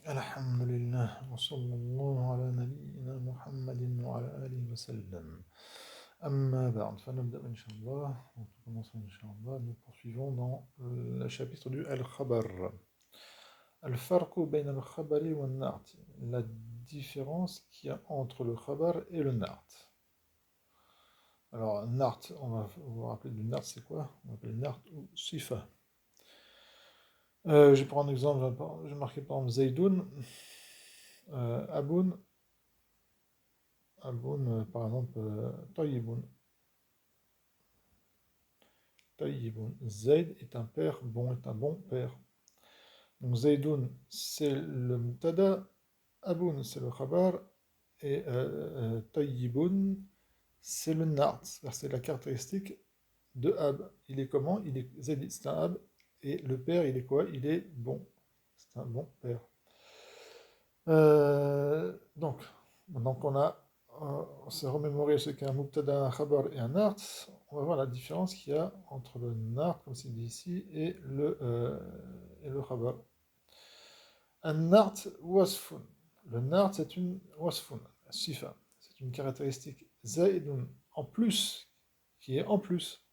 الحمد لله وصلى الله على نبينا محمد وعلى آله وسلم. أما بعد, فنبدأ إن شاء الله. Donc, nous commençons إن شاء الله. Nous poursuivons dans le chapitre du Al-Khabar. Al-Farqu bayna al-Khabari wa al-Na'at. La différence qu'il y a entre le Khabar et le Na'at. Alors, Na'at, on va vous rappeler du Na'at, c'est quoi? On appelle Na'at ou Sifa. Je prends un exemple, je vais marquer par exemple Zaydoun, Aboun, par exemple, Tayyibun. Tayyibun. Zayd est un père, bon est un bon père. Donc Zaydoun, c'est le mutada, Aboun, c'est le khabar, et Tayyibun, c'est le nart, c'est la caractéristique de Ab. Il est comment? Zayd, c'est un Ab, et le père, il est quoi? Il est bon. C'est un bon père. Donc, maintenant qu'on a on s'est remémoré ce qu'est un mubtada, un khabar et un nart, on va voir la différence qu'il y a entre le nart, comme c'est dit ici, et le khabar. Un nart wasfun. Le nart, c'est une wasfun, sifa. C'est une caractéristique. Zaidun, en plus, qui est en plus.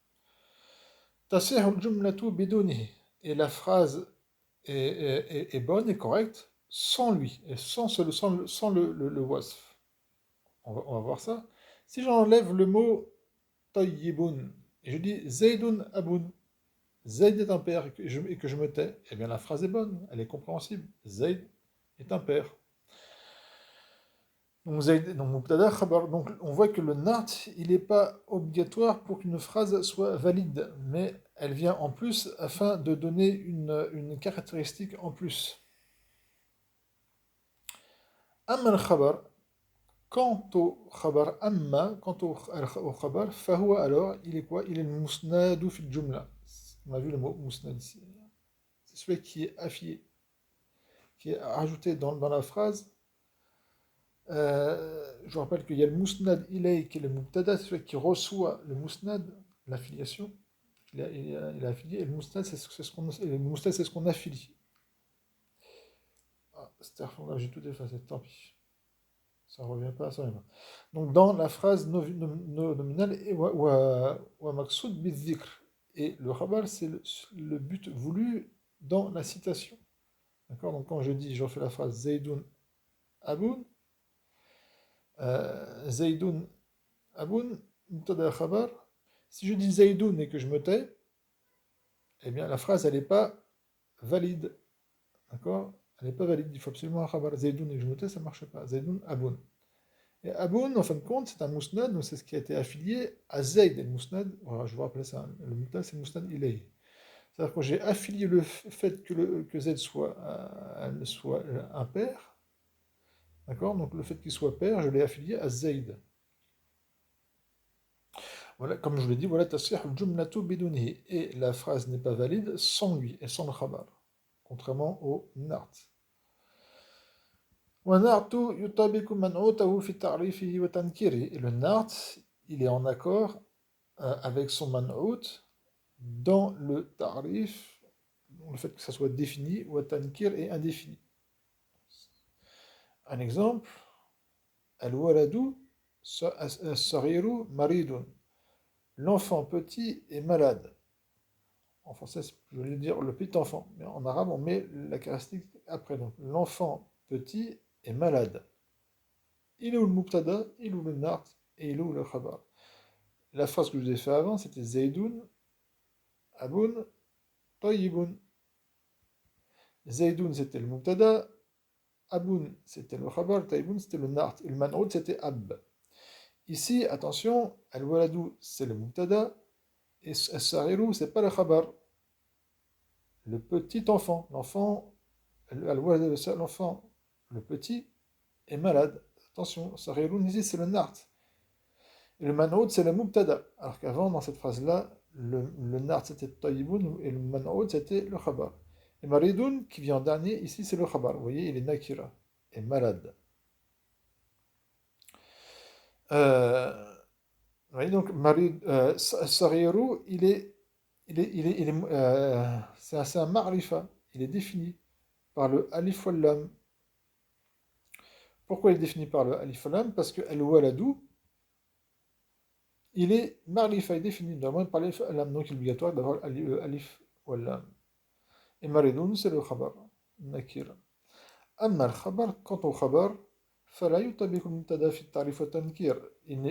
Tasih al-jumlatu bidunihi. Et la phrase est bonne et correcte sans lui, et sans le wasf. On va voir ça. Si j'enlève le mot tayyibun, et je dis zaydun abun, zayd est un père, et que je me tais, eh bien la phrase est bonne, elle est compréhensible. Zayd est un père. Donc, zayd, donc mubtada, khabar. Donc on voit que le nart, il n'est pas obligatoire pour qu'une phrase soit valide, mais elle vient en plus afin de donner une caractéristique en plus. Amma al-khabar, quant au khabar amma, au khabar, fahuwa alors, il est quoi? Il est le musnadu fil jumla. On a vu le mot musnad ici. C'est celui qui est affilié, qui est rajouté dans la phrase. Je vous rappelle qu'il y a le musnad ilay qui est le mubtada, c'est celui qui reçoit le musnad, l'affiliation. Il est affilié, et le musnad, c'est ce qu'on affilie. Ah, là, j'ai tout effacé, tant pis. Ça ne revient pas, ça revient pas. Donc, dans la phrase nominale, wa maqsoud bidhikr. Et le khabar, c'est le but voulu dans la citation. D'accord? Donc, quand je dis, je refais la phrase Zaydoun Aboun, Zaydoun Aboun, mubtada khabar. Si je dis Zaydoun et que je me tais, eh bien, la phrase, elle n'est pas valide. D'accord? Elle n'est pas valide. Il faut absolument un khabar. Zaydoun et que je me tais, ça ne marche pas. Zaydoun Aboun. Et Aboun, en fin de compte, c'est un mousnad, donc c'est ce qui a été affilié à Zayd. Et le mousnad, voilà, je vous rappelle ça, le mousnad, c'est le mousnad ilayh. C'est-à-dire que j'ai affilié le fait que Z soit un père, d'accord? Donc le fait qu'il soit père, je l'ai affilié à Zayd. Voilà, comme je vous l'ai dit, voilà, tasih al-jumlatu bidunihi. Et la phrase n'est pas valide sans lui et sans le khabar, contrairement au nart. Et le nart, il est en accord avec son man'out dans le ta'rif, le fait que ça soit défini, ou tankir est indéfini. Un exemple, al-waladu as-saghiru maridun. L'enfant petit est malade. En français, je voulais dire le petit enfant, mais en arabe, on met la caractéristique après. Donc, l'enfant petit est malade. Il est où le mubtada, il est où le nart, et il est où le khabar. La phrase que je vous ai fait avant, c'était Zaydoun, Aboun, Tayyibun. Zaydoun, c'était le mubtada, Aboun, c'était le khabar, Tayyibun, c'était le nart, et le man'oud, c'était Ab. Ici, attention, Al-Waladou, c'est le mubtada, et As-Saghirou, c'est pas le khabar. Le petit enfant, l'enfant, le petit, est malade. Attention, Saghirou, ici, c'est le nart. Et le man'oud, c'est le mubtada. Alors qu'avant, dans cette phrase-là, le nart, c'était Tayyibun, et le man'oud, c'était le khabar. Et Maridoun, qui vient en dernier, ici, c'est le khabar. Vous voyez, il est nakira, est malade. Vous voyez, donc, Saghirou, c'est un ma'rifa. Il est défini par le alif wal lam. Pourquoi il est défini par le alif lam? Parce que al-waladou, il est marifa, il est défini normalement par l'alif lam, donc il est obligatoire d'avoir alif ou lam. Et maridoun, c'est le khabar, nakira. أما الخبر quant au khabar فلا يطابق المبتدا في التعريف والتنكير il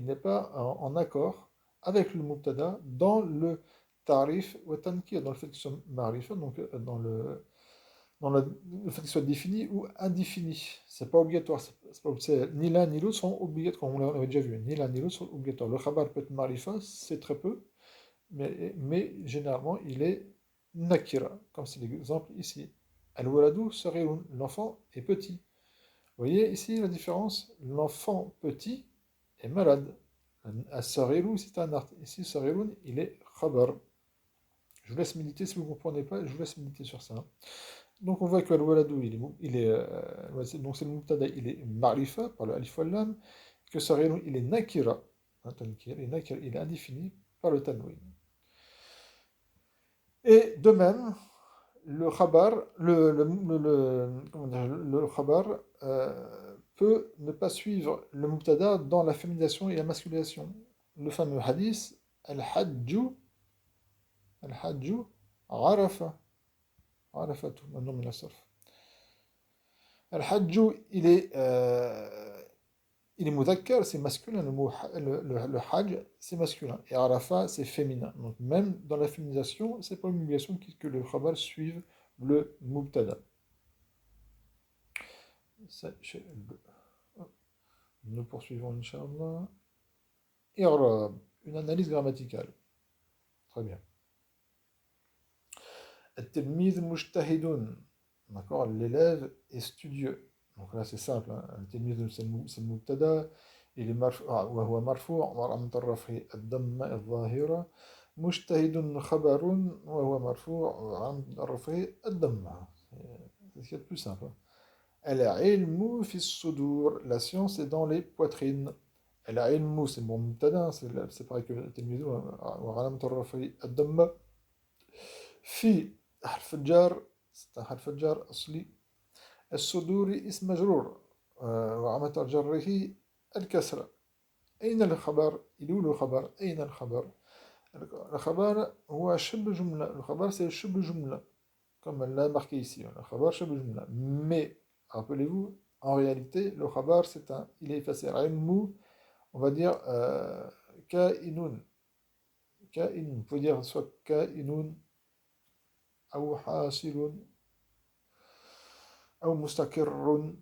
n'est pas en accord avec le mubtada dans le tarif ou tankir, dans le fait qu'il soit marifa, donc le fait qu'il soit défini ou indéfini. C'est pas obligatoire, ni l'un ni l'autre sont obligatoires, comme on l'avait déjà vu, ni l'un ni l'autre sont obligatoires. Le khabar peut être marifa, c'est très peu, mais généralement il est nakira, comme c'est l'exemple ici. Al-waladou saghirun, l'enfant est petit. Vous voyez ici la différence? L'enfant petit est malade. As-saghirou, c'est un art. Ici, saghirun, il est khabar. Je vous laisse méditer si vous ne comprenez pas, je vous laisse méditer sur ça. Donc on voit que al-waladou, donc c'est le mubtada, il est marifa par le alif wal lam, que saghirun, il est nakira, un tankir, et nakira, il est indéfini par le tanwin. Et de même, le khabar, comment dire, le khabar peut ne pas suivre le mubtada dans la féminisation et la masculisation. Le fameux hadith, al-hajju, al-hajju, arafa, arafatu, un nom min as-sarf. Al-hajju, il est mudhakkar, c'est masculin, le hajj, c'est masculin, et arafa, c'est féminin. Donc même dans la féminisation, c'est pas une obligation que le khabar suive le mubtada. Nous poursuivons, Inch'Allah. I'rab, une analyse grammaticale. Très bien. At-tilmiz mujtahidun. D'accord, l'élève est studieux. Donc là, c'est simple. At-tilmiz, c'est le mubtada. Il est وهو مرفوع وعلامة رفعه الضمة الظاهرة. مجتهد خبر وهو مرفوع وعلامة رفعه الضمة. C'est ce qu'il y a de plus simple. العلم في الصدور. La science est dans les poitrines. العلم c'est bon mubtada, c'est pareil que التلميذ وعلامة الرفع الضمة. في حرف الجر c'est un حرف الجر أصلي. الصدور اسم مجرور وعلامة جره الكسرة. أين الخبر؟ il est où le خبر؟ أين الخبر؟ الخبر هو شبه جملة. Le خبر c'est شبه جملة comme elle l'a marqué ici. Le khabar شبه جملة. Mais rappelez-vous, en réalité, le khabar il est effacé. Ilmu, on va dire ka'inun. Ka'inun. Vous pouvez dire soit ka'inun, ou hasilun, ou mustakirrun.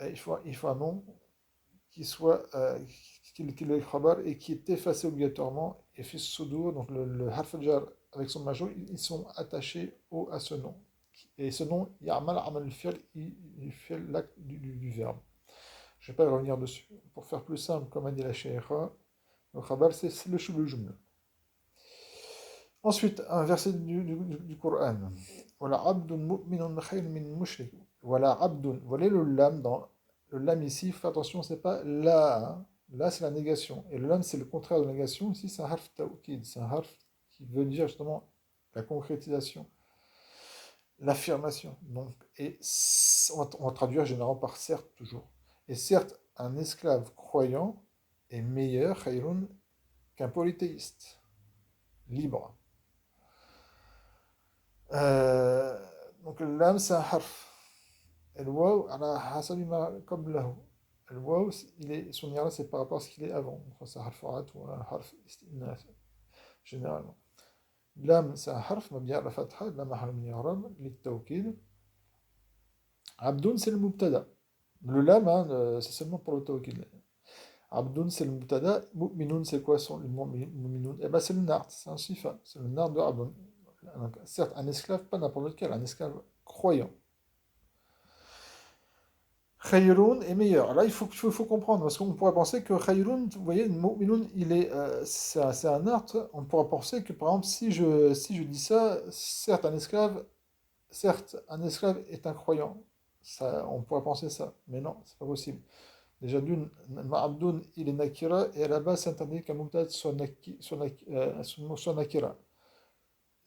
Il faut un nom qui soit qui est le khabar et qui est effacé obligatoirement. Et fils sudur, donc le harf al-jar avec son majeur, ils sont attachés à ce nom. Et ce nom, ya'mal amal al-fi'l, il fait l'acte du verbe. Je ne vais pas revenir dessus. Pour faire plus simple, comme a dit la Shaykha, le khabar, c'est le shubul jumla. Ensuite, un verset du Coran. Wala abdun mu'minun khayr min mushrik. Wala abdun. Voilà le lam dans le lam ici. Faites attention, c'est pas la. Hein. Là, c'est la négation. Et le lam, c'est le contraire de la négation. Ici, c'est un harf ta'ukid. C'est un harf qui veut dire justement la concrétisation, l'affirmation. Donc, et on va traduire généralement par certes toujours. Et certes, un esclave croyant est meilleur, khayrun, qu'un polythéiste, libre. Donc l'âme, c'est un harf. Et le waw, ala hasabi ma qablahu. Le waw, son ira, c'est par rapport à ce qu'il est avant. Donc c'est un harf arat ou un harf istinaf, généralement. L'âme, c'est un harf, mabni ala fatha, la mahal min i'rab, lit-tawkid. Abdun, c'est le mubtada. Le lam, hein, c'est seulement pour le tawkid. Abdun, c'est le mubtada. Mu'minun, c'est quoi son mu'minun? Eh ben, c'est le nard, c'est un sifa. C'est le nard de Abdun. Certes, un esclave, pas n'importe lequel, un esclave croyant. Khayrun est meilleur. Là, il faut comprendre, parce qu'on pourrait penser que Khayrun, vous voyez, mu'minun, c'est un art. On pourrait penser que, par exemple, si je dis ça, certes, un esclave est un croyant. Ça, on pourrait penser ça, mais non, c'est pas possible. Déjà d'une, Ma'abdun, il est nakira, et à la base, c'est interdit qu'un mubtad soit nakira.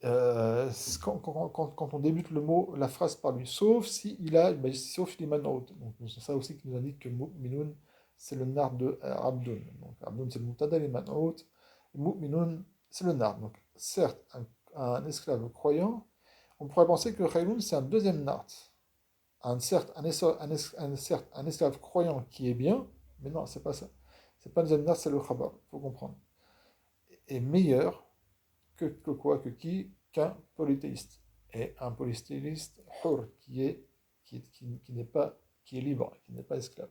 Quand on débute le mot, la phrase par lui, sauf si il a, ben, sauf l'imanout. Donc c'est ça aussi qui nous indique que mu'minun, c'est le nar de abdun. Donc abdun c'est le mutada, l'imanout. Mu'minun, c'est le nar. Donc certes, un esclave croyant, on pourrait penser que khayrun c'est un deuxième nart. Certes, certes, un esclave croyant qui est bien, mais non, c'est pas ça. C'est pas un deuxième nart, c'est le khabar, il faut comprendre. Et meilleur que quoi, que qui, qu'un polythéiste. Et un polythéiste hur, qui n'est pas, qui est libre, qui n'est pas esclave.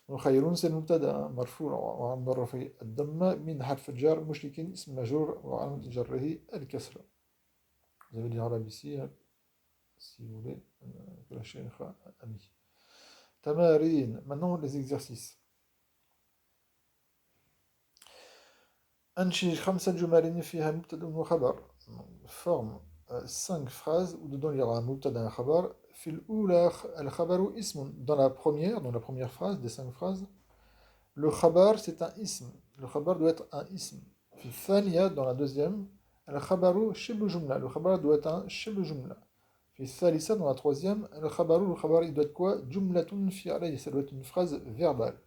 Donc خيرون c'est المبتدا مرفوع وعلى رفعه الضمة من حرف الجر مشرك اسم مجرور وعلامة جره الكسرة. Vous avez l'arabe ici, hein, si vous voulez, que la chaîne a mis. Tamarin, maintenant les exercices. أنشج 5 جمل فيها مبتدأ وخبر. Forme 5 phrases où dedans il y aura un mubtada et un khabar. في الأولى الخبر اسم. Dans la première phrase des 5 phrases, le khabar c'est un ism. Le khabar doit être un ism. في الثانية, dans la deuxième, الخبر شبه جملة. Le khabar doit être un شبه جملة. في الثالثة, dans la troisième, le khabar il doit être quoi? جملة فعلية. Ça doit être une phrase verbale.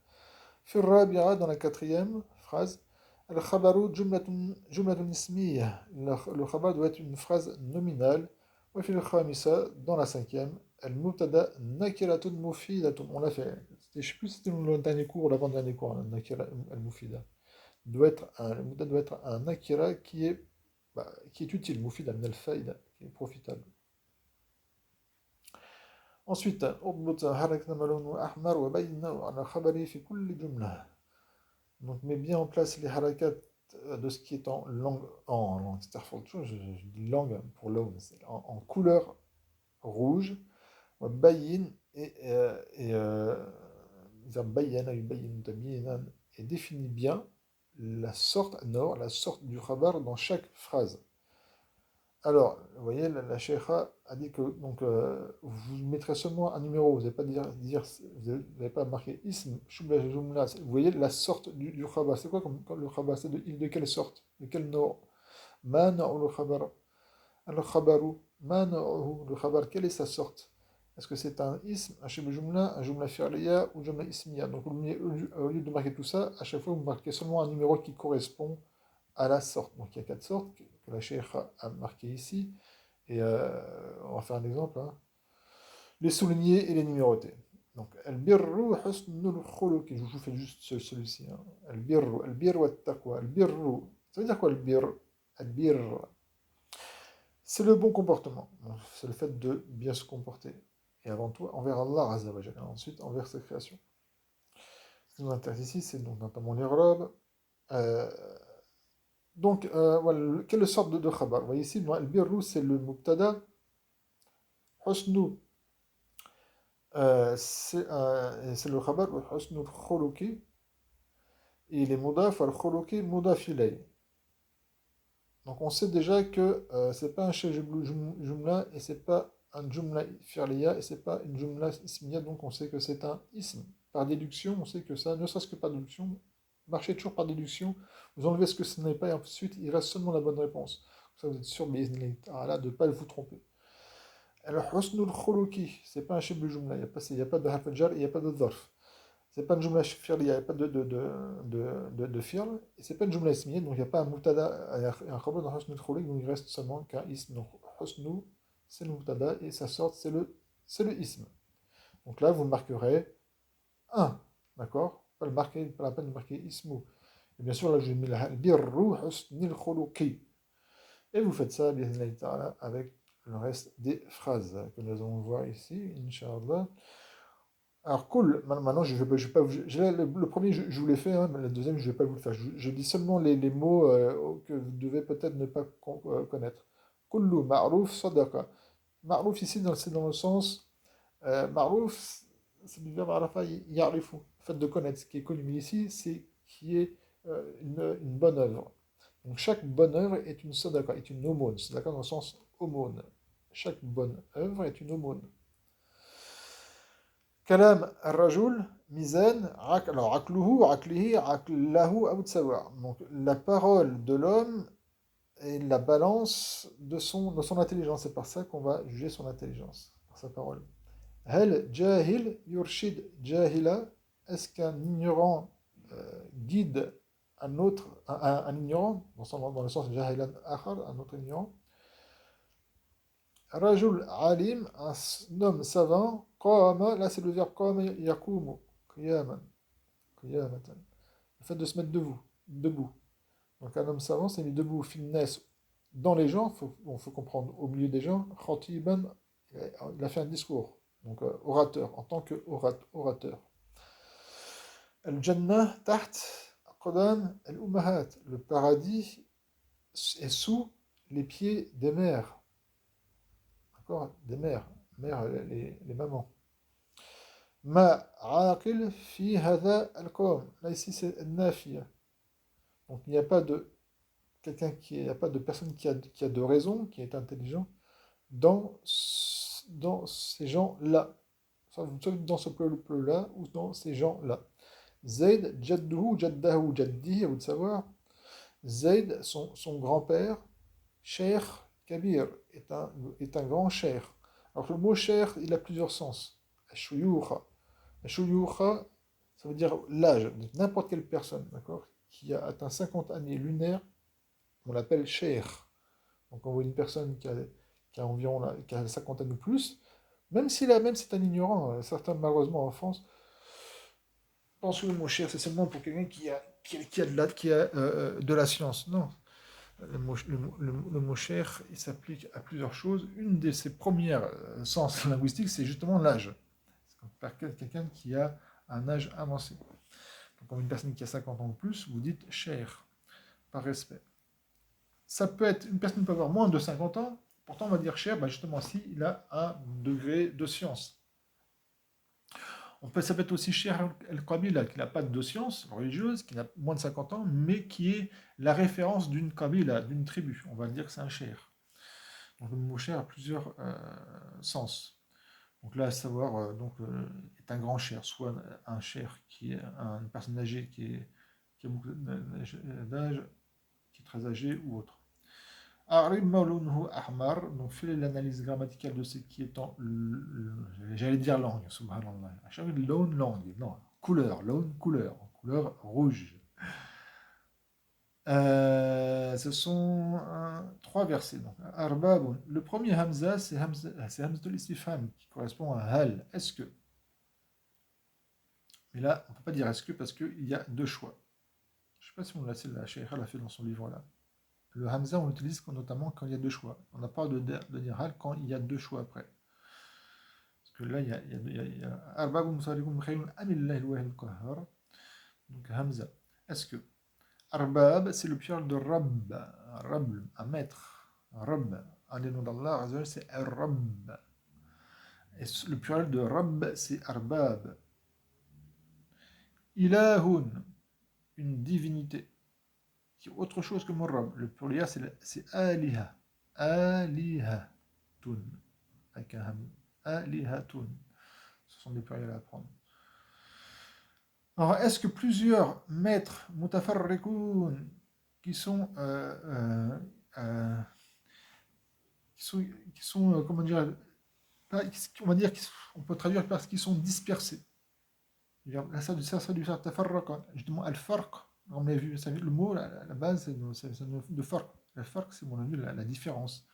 في الرابعة, dans la quatrième phrase, الخبر جملة اسمية. Le khabar doit être une phrase nominale. وفي الخامسة, dans la cinquième, المبتدأ نكرة مفيدة. On l'a fait. Je ne sais plus si c'était le dernier cours ou l'avant-dernier cours, nakira al-mufida. Le mubtada doit être un nakira qui est utile, mufida min al-faïda, qui est profitable. Ensuite, اضبط حركنا لونه أحمر وبينه على خبري في كل جملة. Donc, mets bien en place les harakat de ce qui est en langue, je dis langue pour l'homme, en couleur rouge, bayin et définit bien la sorte du khabar dans chaque phrase. Alors, vous voyez, la sheikha a dit que donc, vous mettrez seulement un numéro, vous n'allez pas vous n'allez pas marquer ism, shubla, jumla. Vous voyez la sorte du khabar. C'est quoi comme le khabar? C'est de quelle sorte? De quel nom? Ma na'u le khabar. Al khabaru. Ma na'uhu le khabar. Quelle est sa sorte? Est-ce que c'est un ism, un shibl jumla, un jumla fi'liya ou jumla ismiya? Donc, au lieu de marquer tout ça, à chaque fois, vous marquez seulement un numéro qui correspond à la sorte. Donc il y a 4 sortes que la cheikh a marquées ici. Et on va faire un exemple, hein. Les souligner et les numéroter. Donc, al-birru husnul khuluqi. Je vous fais juste celui-ci, hein. Al-birru wa taqwa. Al-birru. Ça veut dire quoi al-birr? Al-birr. C'est le bon comportement. C'est le fait de bien se comporter. Et avant tout, envers Allah Azza wa Jalla. Ensuite, envers sa création. Ce qui nous intéresse ici, c'est donc notamment les robes. Donc, voilà, quelle sorte de khabar? Vous voyez ici, al-birru, c'est le mubtada. Husnu, c'est le khabar, husnu al-khuluqi. Et il est mudaf al-khuluqi, mudaf ilay. Donc, on sait déjà que c'est pas un jumla et c'est pas un jumla fi'liya et c'est pas une jumla ismiya. Donc, on sait que c'est un ism. Par déduction, on sait que ça, ne serait-ce que par déduction, marchez toujours par déduction. Vous enlevez ce que ce n'est pas et ensuite il reste seulement la bonne réponse. Ça, vous êtes sûr de ne pas vous tromper. Alors, husnul khuluqi, c'est pas un shibl jumla, il n'y a pas de harf jar, il n'y a pas de dharf. C'est pas une jumla fi'liya, il n'y a pas de fi'l, et c'est pas une jumla ismiya, donc il n'y a pas un mubtada et un khabar dans husnul khuluqi, donc il reste seulement qu'un ism. Donc, husnu, c'est le mubtada et sa sorte, c'est le ism. Donc là, vous marquerez 1, d'accord? Pas la peine de marquer ismu. Et bien sûr, là, je mets le birru husnil khuluqi. Et vous faites ça, bien avec le reste des phrases que nous allons voir ici, Inch'Allah. Alors, cool, maintenant, je vais pas le premier, je vous l'ai fait, hein, mais le deuxième, je ne vais pas vous le faire. Je dis seulement les mots que vous devez peut-être ne pas connaître. Kullu ma'ruf sadaqa. Ma'ruf ici, c'est dans le sens, ma'ruf, c'est du verbe arafa ya'rifu, le fait de connaître. Ce qui est connu ici, c'est qui est une bonne œuvre. Donc chaque bonne œuvre est une sadaqa, est une aumône. Sadaqa dans le sens aumône. Chaque bonne œuvre est une aumône. Kalam ar-rajul, mizan, alors akluhu, aklihi, aklahu, aw tsawa. Donc la parole de l'homme est la balance de son intelligence. C'est par ça qu'on va juger son intelligence, par sa parole. Hel jahil yurshid jahila. Est-ce qu'un ignorant guide un autre, un ignorant, dans le sens jahilan akhar, un autre ignorant? Rajul alim, un homme savant, qama, là c'est le verbe qama yakumu, qiyaman, qiyamatan. Le fait de se mettre debout. Donc un homme savant s'est mis debout, finesse, dans les gens, faut comprendre, au milieu des gens, khatiban, il a fait un discours, donc orateur, en tant que orateur. Al-Jannah, taht, aqdam, al-ummahat, le paradis est sous les pieds des mères, d'accord? Des mères, les mamans. Ma aqil fi hada al-qawm. Là ici c'est nafiya. Donc il n'y a pas de il n'y a pas de personne qui a de raison, qui est intelligent dans ces gens-là. Soit dans ce peuple-là ou dans ces gens-là. Zayd, jadduhu, jaddahu, jaddihi, à vous de savoir. Zayd, son grand-père, Cheikh Kabir, est un grand cheikh. Alors le mot cheikh, il a plusieurs sens. Ashuyukha. Ashuyukha, ça veut dire l'âge de n'importe quelle personne, d'accord, qui a atteint 50 années lunaires, on l'appelle cheikh. Donc on voit une personne qui a environ qui a la cinquantaine ou plus, même si c'est un ignorant, certains malheureusement en France pensent que le mot cheikh c'est seulement pour quelqu'un qui a de la science. Non, le mot cheikh il s'applique à plusieurs choses. Une de ses premières sens linguistiques c'est justement l'âge. C'est quelqu'un qui a un âge avancé. Donc comme une personne qui a 50 ans ou plus, vous dites cheikh, par respect. Ça peut être, une personne peut avoir moins de 50 ans, pourtant on va dire cher, justement si il a un degré de science. Ça peut être aussi cher el-Qabila, qui n'a pas de science religieuse, qui n'a moins de 50 ans, mais qui est la référence d'une Qabila, d'une tribu. On va dire que c'est un cher. Donc le mot cher a plusieurs sens. Donc là, à savoir, est un grand cher, soit un cher qui est une personne âgée qui a beaucoup d'âge, qui est très âgée ou autre. Arib Maulunhu Ahmar, donc fait l'analyse grammaticale de ce qui est en. J'allais dire langue, subhanallah. Langue, non, couleur, couleur rouge. Ce sont trois versets. Donc, Arbab, le premier Hamza, c'est Hamzatul Istifham, qui correspond à Hal, est-ce que. Mais là, on ne peut pas dire est-ce que parce qu'il y a deux choix. Je ne sais pas si on l'a, la Cheikh l'a fait dans son livre là. Le Hamza, on l'utilise notamment quand il y a deux choix. On n'a pas de dire hal quand il y a deux choix après. Parce que là, il y a Arbab musalikum khayrun amillahi al-wahid al-qahhar. Donc Hamza. Est-ce que Arbab, c'est le pluriel de Rabb. Rabb, un maître. Rabb. Un des noms d'Allah, c'est Ar-Rabb. Et le pluriel de Rabb, c'est Arbab. Ilahun, une divinité. Qui est autre chose que Murrab. Le pluriel, c'est Aliha. Alihatun. Avec un ham. Alihatun. Ce sont des pluriels à apprendre. Alors, est-ce que plusieurs maîtres mutafarrikoun qui sont, comment dire, on va dire, on peut traduire par ce qu'ils sont dispersés. Là, ça du tafarraqa. Justement, al-farq, on a vu, le mot, la base, c'est de farq. Le farq, c'est on a vu la différence.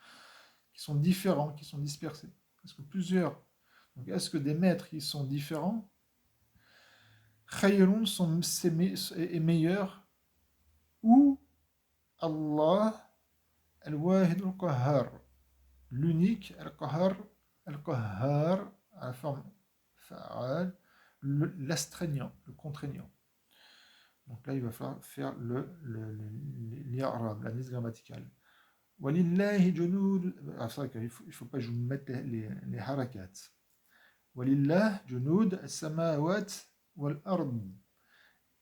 Qui sont différents, qui sont dispersés. Est-ce que plusieurs, donc est-ce que des maîtres qui sont différents, khayrun est meilleur, ou Allah al-wahid al-qahhar, l'unique, al-qahhar, à la forme fa'al, l'astreignant, le contraignant. Donc là, il va falloir faire l'irab, l'analyse grammaticale. Walillahi junud. Ah, c'est vrai qu'il ne faut pas que je vous mette les harakat. Walillah junud as-samawat wal-ard.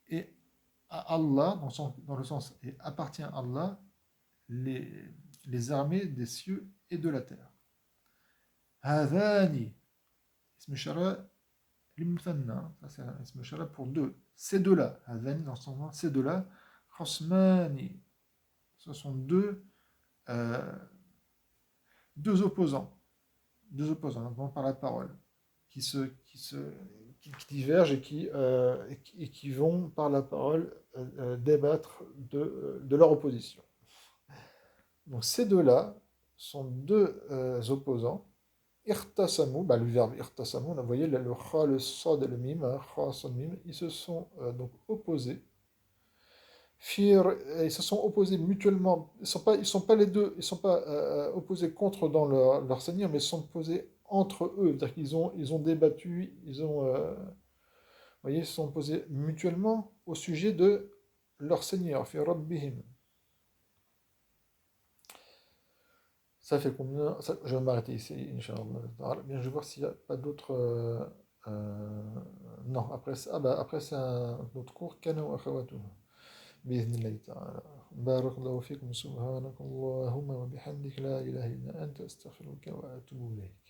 Et à Allah, dans le sens, et appartient à Allah, les armées des cieux et de la terre. Hadhani. Ism shara limuthanna. Ça, c'est un ism shara pour deux. Ces deux-là. Hadhani, dans son nom, ces deux-là. Khasmani. Ce sont deux euh, deux opposants, notamment par la parole, qui, se, qui, se, qui divergent et qui vont par la parole débattre de leur opposition. Donc ces deux-là sont deux opposants. Irtasamu, bah, le verbe irtasamu, vous voyez le kha, le sad et le mim, hein, kha, sad, mim, ils se sont donc opposés. Ils se sont opposés mutuellement. Ils sont pas les deux, ils sont pas opposés contre dans leur seigneur, mais ils sont opposés entre eux. C'est-à-dire ils ont débattu, vous voyez, ils se sont opposés mutuellement au sujet de leur seigneur, fi rabbihim. Ça fait combien? Je vais m'arrêter ici, Inch'Allah. Bien, je vais voir s'il n'y a pas d'autres. Euh, non, après ça, ah bah, après c'est un autre cours. Kana wa akhawatuhu. بإذن الله تعالى. بارك الله فيكم سبحانك اللهم وبحمدك لا إله إلا أنت أستغفرك وأتوب إليك